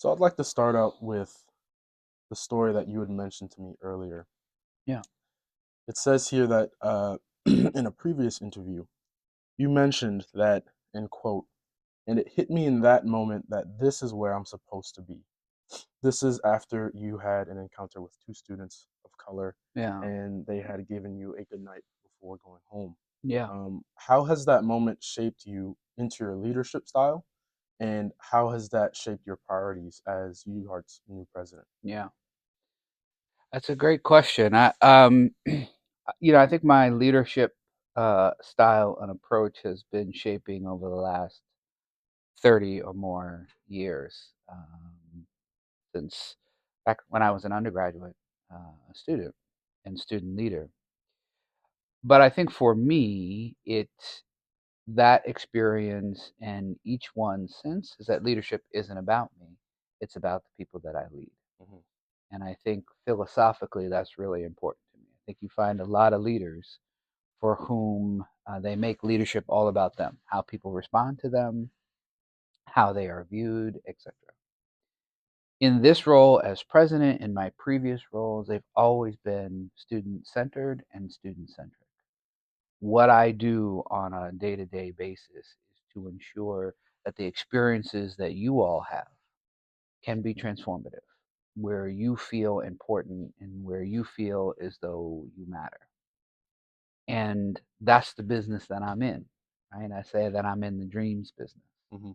So I'd like to start out with the story that you had mentioned to me earlier. Yeah. It says here that in a previous interview, you mentioned that, in quote, and it hit me in that moment that this is where I'm supposed to be. This is after you had an encounter with two students of color Yeah. and they had given you a good night before going home. Yeah. How has that moment shaped you into your leadership style? And how has that shaped your priorities as UHart's new president? Yeah. That's a great question. I think my leadership style and approach has been shaping over the last 30 or more years, since back when I was an undergraduate student and student leader. But I think for me, that experience and each one since is that leadership isn't about me. It's about the people that I lead. Hmm. And I think philosophically, that's really important to me. I think you find a lot of leaders for whom they make leadership all about them, how people respond to them, how they are viewed, etc. In this role as president, in my previous roles, they've always been student centered and student centric. What I do on a day to day basis is to ensure that the experiences that you all have can be transformative, where you feel important and where you feel as though you matter. And that's the business that I'm in, right? I say that I'm in the dreams business, Hmm.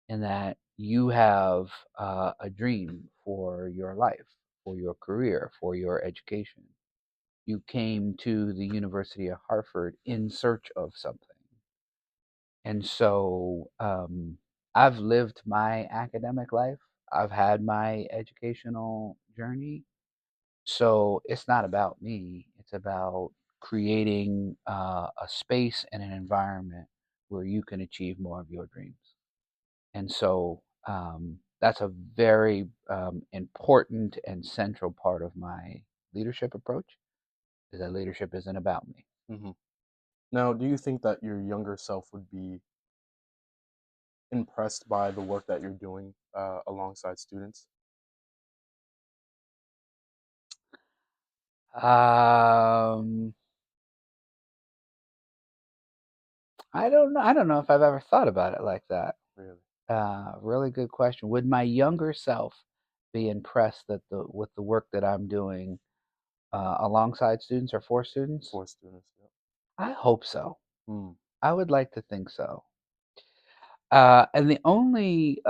and that you have a dream for your life, for your career, for your education. You came to the University of Hartford in search of something. And so I've lived my academic life, I've had my educational journey. So it's not about me, it's about creating a space and an environment where you can achieve more of your dreams. And so that's a very important and central part of my leadership approach is that leadership isn't about me. Hmm. Now, do you think that your younger self would be impressed by the work that you're doing alongside students? Um, I don't know if I've ever thought about it like that. Really? Really good question. Would my younger self be impressed that the with the work that I'm doing alongside students or for students? For students, yeah. I hope so. Mm. I would like to think so. And the only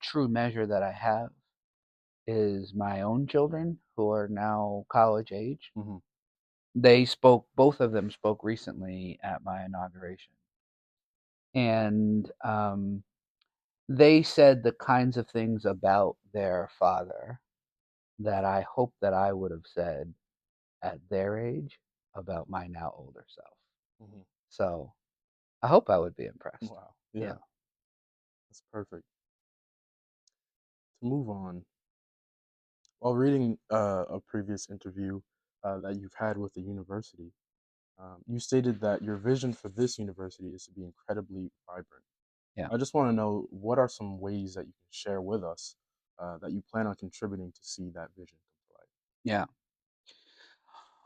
true measure that I have is my own children who are now college age. Hmm. Both of them spoke recently at my inauguration. And they said the kinds of things about their father that I hope that I would have said at their age about my now older self. Hmm. So I hope I would be impressed. Wow. Yeah. Yeah, that's perfect. To move on, while reading a previous interview that you've had with the university, you stated that your vision for this university is to be incredibly vibrant. Yeah. I just want to know what are some ways that you can share with us that you plan on contributing to see that vision come to life. Yeah.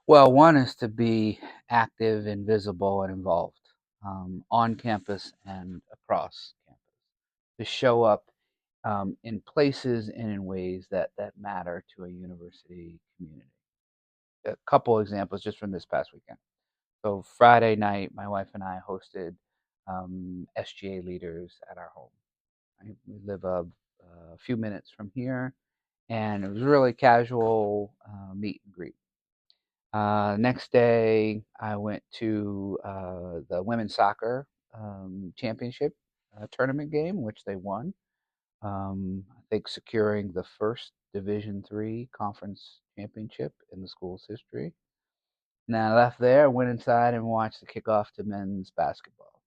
Well, one is to be active and visible and involved on campus and across campus, to show up in places and in ways that matter to a university community. A couple examples just from this past weekend. So Friday night, my wife and I hosted SGA leaders at our home. Right? We live a few minutes from here, and it was really casual meet and greet. Next day, I went to the women's soccer championship tournament game, which they won. I think securing the first Division III conference championship in the school's history. Now I left there, went inside, and watched the kickoff to men's basketball.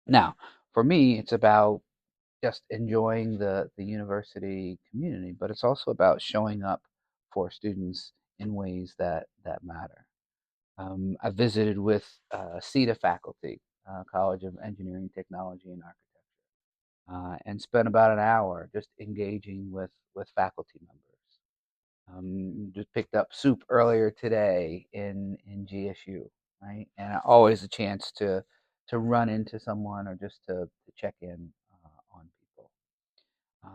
Now, for me, it's about just enjoying the university community, but it's also about showing up for students in ways that matter. I visited with CETA faculty, College of Engineering, Technology, and Architecture. and spent about an hour just engaging with faculty members. Just picked up soup earlier today in GSU, right? And always a chance to run into someone or just to check in on people.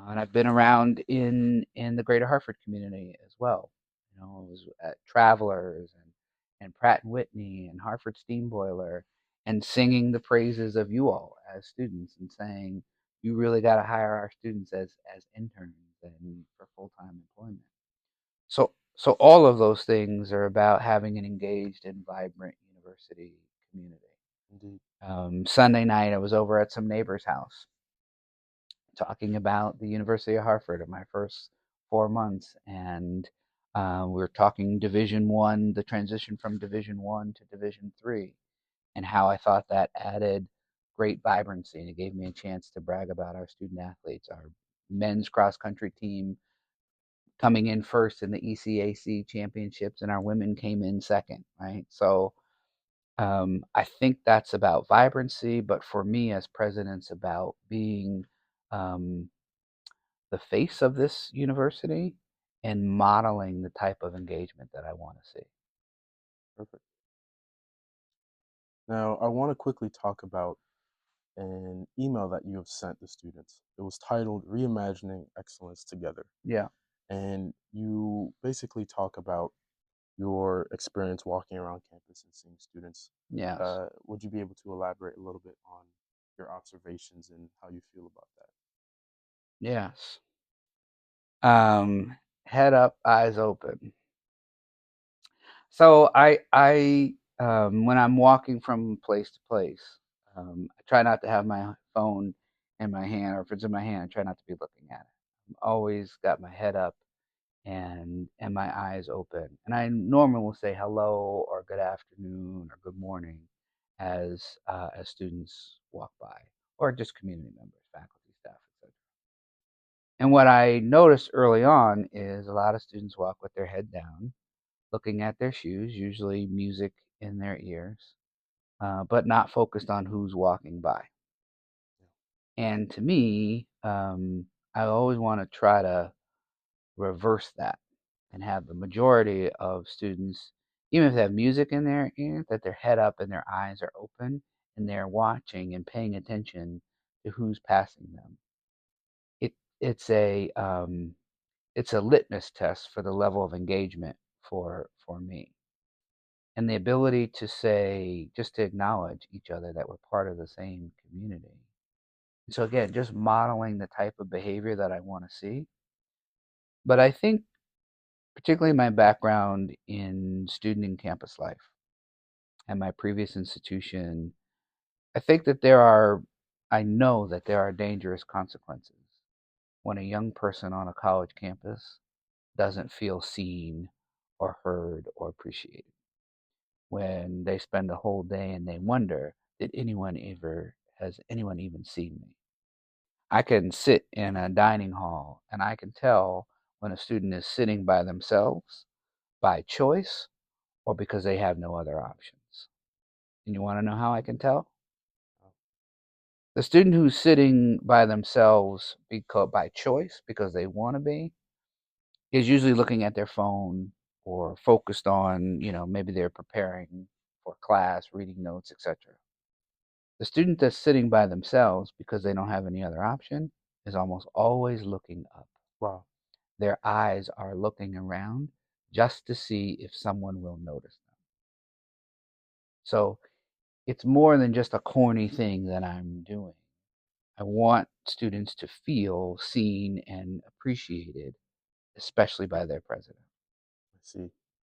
And I've been around in the greater Hartford community as well. I was at Travelers and Pratt and Whitney and Hartford Steam Boiler and singing the praises of you all as students and saying you really got to hire our students as interns and for full-time employment. So all of those things are about having an engaged and vibrant university community. Indeed. Sunday night, I was over at some neighbor's house talking about the University of Hartford in my first 4 months, and we were talking Division One, the transition from Division One to Division Three, and how I thought that added great vibrancy, and it gave me a chance to brag about our student athletes, our men's cross country team coming in first in the ECAC championships, and our women came in second, right? So I think that's about vibrancy, but for me as president, it's about being um, the face of this university and modeling the type of engagement that I want to see. Perfect. Now, I want to quickly talk about an email that you have sent the students. It was titled Reimagining Excellence Together. Yeah. And you basically talk about your experience walking around campus and seeing students. Yes. Would you be able to elaborate a little bit on your observations and how you feel about that? Yes. Head up, eyes open. So when I'm walking from place to place, I try not to have my phone in my hand, or if it's in my hand, I try not to be looking at it. I'm always got my head up and my eyes open. And I normally will say hello or good afternoon or good morning as students walk by, or just community members, faculty, staff, etc. And what I noticed early on is a lot of students walk with their head down, looking at their shoes, usually music in their ears, but not focused on who's walking by. And to me, I always want to try to reverse that and have the majority of students, even if they have music in their ear, that their head up and their eyes are open and they're watching and paying attention to who's passing them. It it's it's a litmus test for the level of engagement for me. And the ability to say, just to acknowledge each other that we're part of the same community. So again, just modeling the type of behavior that I want to see. But I think, particularly my background in student and campus life and my previous institution, I think that I know that there are dangerous consequences when a young person on a college campus doesn't feel seen or heard or appreciated. When they spend the whole day and they wonder, has anyone even seen me? I can sit in a dining hall and I can tell when a student is sitting by themselves by choice or because they have no other options. And you want to know how I can tell? The student who's sitting by themselves by choice because they want to be is usually looking at their phone or focused on, maybe they're preparing for class, reading notes, etc. The student that's sitting by themselves because they don't have any other option is almost always looking up. Wow. Their eyes are looking around just to see if someone will notice them. So it's more than just a corny thing that I'm doing. I want students to feel seen and appreciated, especially by their president. I see.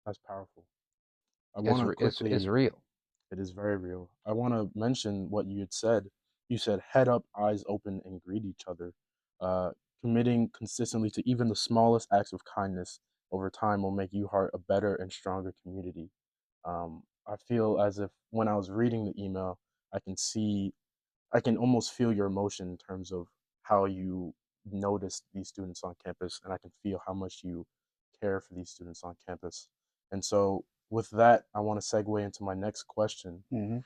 That's powerful. I Is want to is quickly, real. it is very real. I want to mention what you had said. You said head up, eyes open, and greet each other. Uh, Committing consistently to even the smallest acts of kindness over time will make UHart a better and stronger community. I feel as if when I was reading the email, I can see I can almost feel your emotion in terms of how you notice these students on campus, and I can feel how much you care for these students on campus. And so, with that, I want to segue into my next question. Hmm.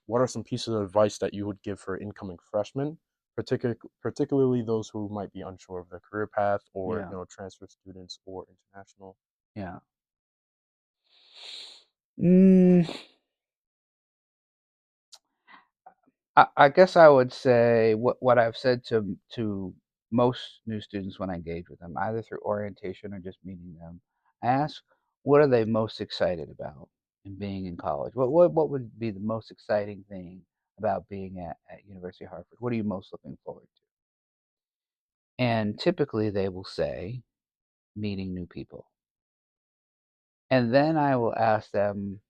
What are some pieces of advice that you would give for incoming freshmen particularly those who might be unsure of their career path, or Yeah, transfer students or international. yeah. Mm, I guess I would say what I've said to most new students when I engage with them, either through orientation or just meeting them. I ask, what are they most excited about in being in college? What would be the most exciting thing about being at University of Hartford? What are you most looking forward to? And typically they will say meeting new people. And then I will ask them,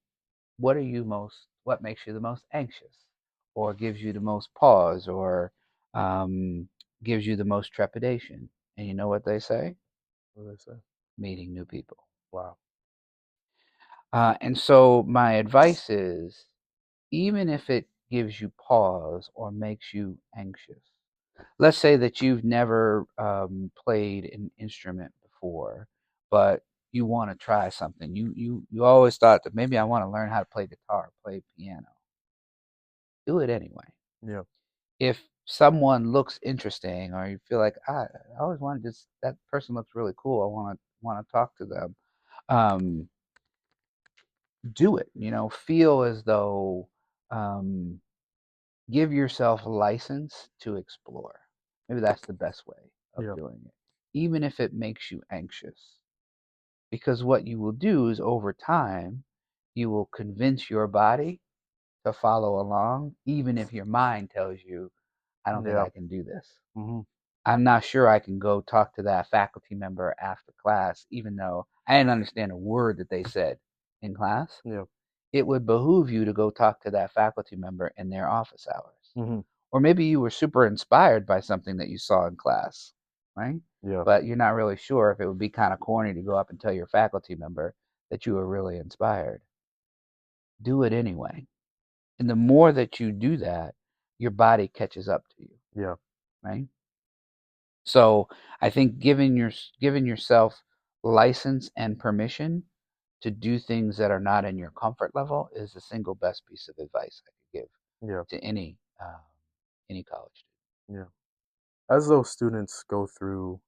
what makes you the most anxious, or gives you the most pause, or um, gives you the most trepidation? And you know what they say? What do they say? Meeting new people. Wow. And so my advice is, even if it gives you pause or makes you anxious, let's say that you've never played an instrument before, but you want to try something. You always thought that maybe I want to learn how to play guitar, play piano. Do it anyway. Yeah. If someone looks interesting, or you feel like, I always wanted this, that person looks really cool, I want to talk to them. Um, do it. Feel as though, um, give yourself license to explore. Maybe that's the best way of Yeah. doing it, even if it makes you anxious. Because what you will do is, over time, you will convince your body to follow along, even if your mind tells you, I don't think Yeah. I can do this. Hmm. I'm not sure I can go talk to that faculty member after class, even though I didn't understand a word that they said in class. Yeah. It would behoove you to go talk to that faculty member in their office hours. Hmm. Or maybe you were super inspired by something that you saw in class, right? Yeah. But you're not really sure if it would be kind of corny to go up and tell your faculty member that you were really inspired. Do it anyway. And the more that you do that, your body catches up to you, Yeah. right? So I think giving yourself license and permission to do things that are not in your comfort level is the single best piece of advice I could give Yeah. to any college student. Yeah. As those students go through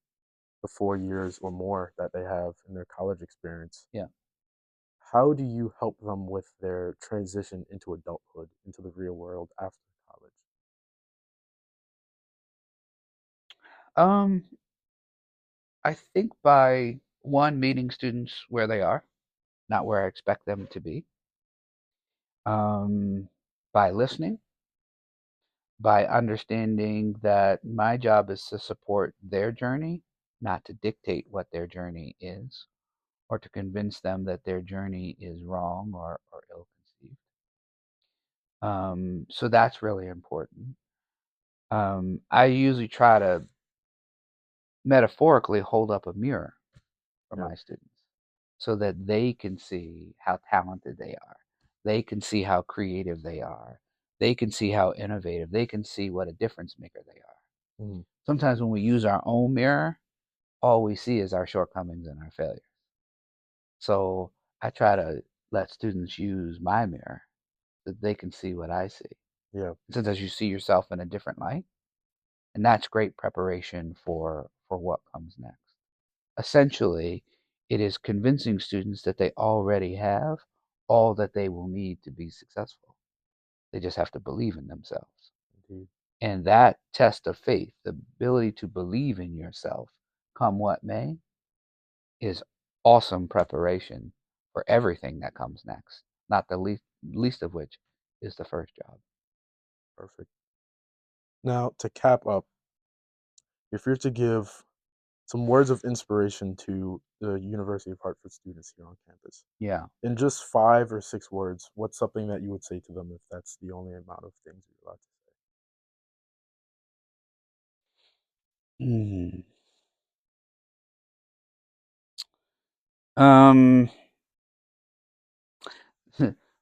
the 4 years or more that they have in their college experience, Yeah. how do you help them with their transition into adulthood, into the real world after college? Um, I think by one, meeting students where they are, not where I expect them to be. Um, by listening, by understanding that my job is to support their journey, not to dictate what their journey is, or to convince them that their journey is wrong or ill conceived. So that's really important. I usually try to metaphorically hold up a mirror for Yeah. my students so that they can see how talented they are. They can see how creative they are. They can see how innovative. They can see what a difference maker they are. Mhm. Sometimes when we use our own mirror, all we see is our shortcomings and our failures. So I try to let students use my mirror so that they can see what I see. Yeah. And sometimes you see yourself in a different light, and that's great preparation for what comes next. Essentially, it is convincing students that they already have all that they will need to be successful. They just have to believe in themselves. Indeed. And that test of faith, the ability to believe in yourself, come what may, is awesome preparation for everything that comes next, not the least of which is the first job. Perfect. Now, to cap up, if you're to give some words of inspiration to the University of Hartford students here on campus, Yeah. in just 5 or 6 words, what's something that you would say to them if that's the only amount of things you're allowed to Mm. Um,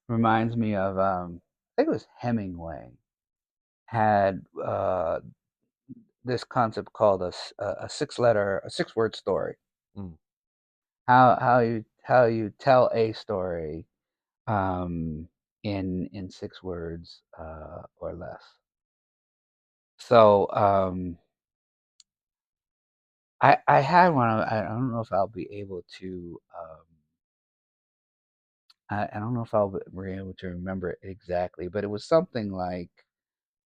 reminds me of I think it was Hemingway had this concept called a a 6 word story. say? Mm. How you tell a story in 6 words or less. So, I had one. I don't know if I'll be able to. I don't know if I'll be able to remember it exactly, but it was something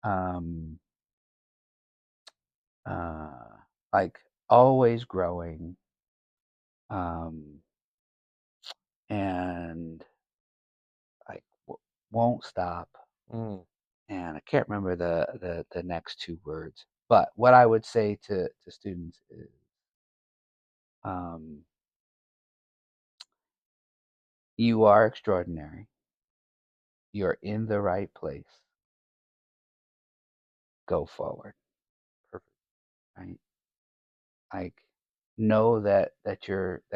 um, uh, like always growing, um, and like won't stop. Mm, And I can't remember the next two words. But what I would say to students is, um, you are extraordinary. You're in the right place. Go forward, perfect. right? Like, know that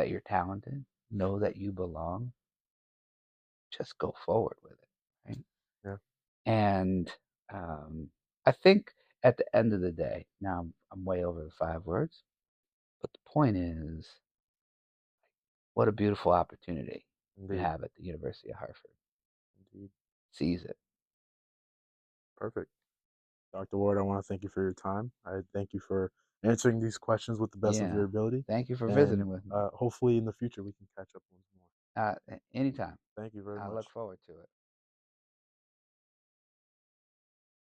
you're talented. Know that you belong. Just go forward with it, right? Yeah, And I think at the end of the day, now I'm way over the 5 words, but the point is, what a beautiful opportunity you indeed, have at the University of Hartford. indeed. Seize it. Perfect. Dr. Ward, I want to thank you for your time. I thank you for answering these questions with the best of Yeah. your ability. Thank you for And visiting with me. hopefully in the future we can catch up once more. Anytime. Thank you very I look much. forward to it.